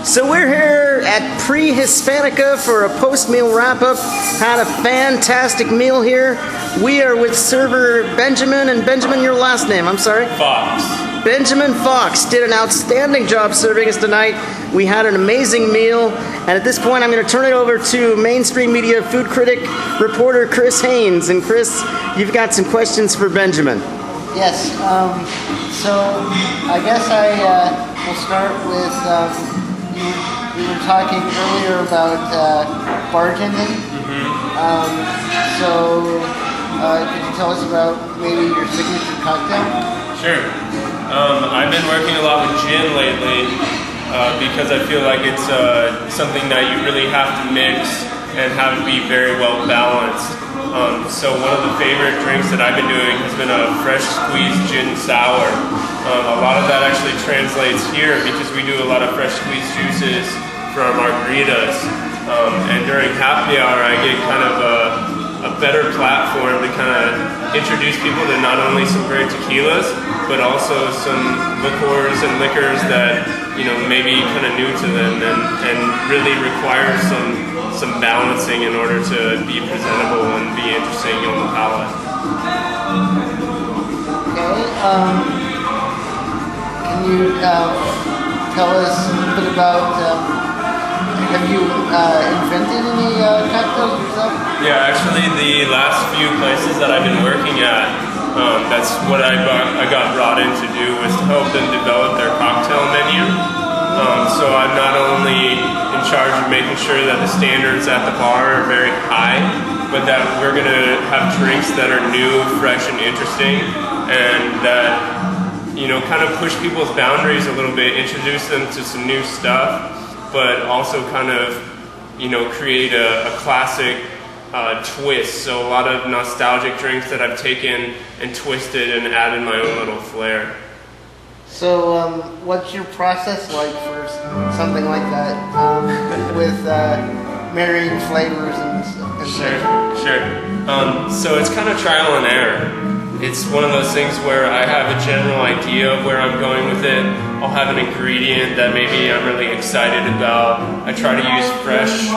So we're here at Prehispanica for a post-meal wrap-up. Had a fantastic meal here. We are with server Benjamin, and Benjamin, your last name, I'm sorry? Fox. Benjamin Fox did an outstanding job serving us tonight. We had an amazing meal, and at this point I'm going to turn it over to mainstream media food critic, reporter Chris Haynes. And Chris, you've got some questions for Benjamin. Yes, so I guess I will start with, we were talking earlier about bartending. Could you tell us about maybe your signature cocktail? Sure. I've been working a lot with gin lately because I feel like it's something that you really have to mix and have it be very well balanced. So one of the favorite drinks that I've been doing has been a fresh squeezed gin sour. A lot of that actually translates here because we do a lot of fresh squeezed juices for our margaritas. And during happy hour I get kind of a better platform to kind of introduce people to not only some great tequilas, but also some liqueurs and liquors that, you know, maybe kind of new to them and really require some balancing in order to be presentable and be interesting on the palate. Okay, can you tell us a bit about, have you invented any cocktails yourself? Yeah, actually the last few places that I've been working at, that's what I got brought in to do, was to help them develop their cocktail menu. So I'm not only in charge of making sure that the standards at the bar are very high, but that we're going to have drinks that are new, fresh, and interesting, and that, you know, kind of push people's boundaries a little bit, introduce them to some new stuff, but also kind of, you know, create a classic twist. So a lot of nostalgic drinks that I've taken and twisted and added my own little flair. So, what's your process like for something like that, with marrying flavors and Sure. So it's kind of trial and error. It's one of those things where I have a general idea of where I'm going with it. I'll have an ingredient that maybe I'm really excited about. I try to use fresh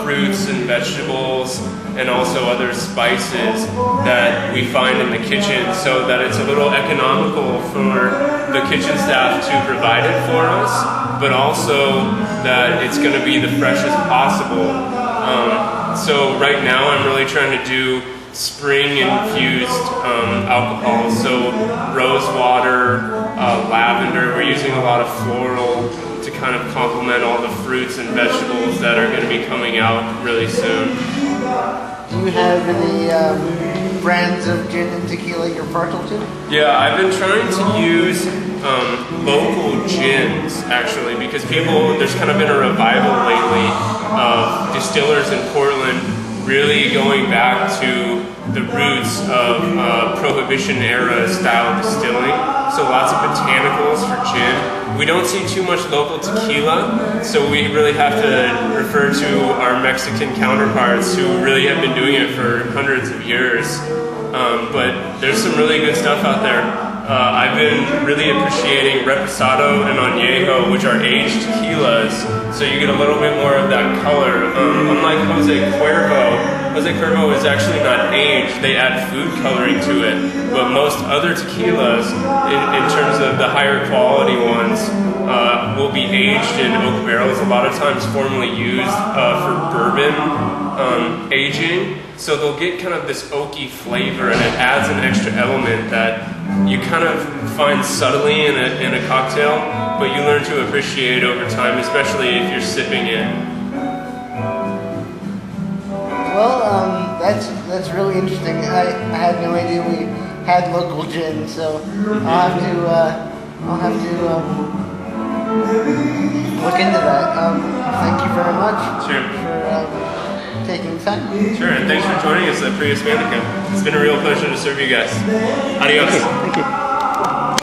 fruits and vegetables and also other spices that we find in the kitchen, so that it's a little economical for the kitchen staff to provide it for us, but also that it's going to be the freshest possible. So right now I'm really trying to do spring infused alcohol, so rose water, lavender. We're using a lot of floral to kind of complement all the fruits and vegetables that are going to be coming out really soon. Do you have any brands of gin and tequila you're partial to? Yeah, I've been trying to use local gins, actually, because there's kind of been a revival lately of distillers in Portland really going back to the roots of Prohibition era style distilling. So lots of botanicals for gin. We don't see too much local tequila, so we really have to refer to our Mexican counterparts who really have been doing it for hundreds of years. But there's some really good stuff out there. I've been really appreciating Reposado and Añejo, which are aged tequilas, so you get a little bit more of that color. Unlike Jose Cuervo is actually not aged, they add food coloring to it. But most other tequilas, in terms of the higher quality ones, will be aged in oak barrels, a lot of times formerly used for bourbon aging. So they'll get kind of this oaky flavor, and it adds an extra element that you kind of find subtly in a cocktail, but you learn to appreciate over time, especially if you're sipping it. Well, that's really interesting. I had no idea we had local gin, so I'll have to look into that. Thank you very much. Sure. For taking the time. Sure, and thanks for joining us at Prehispanica. It's been a real pleasure to serve you guys. Adios. Thank you.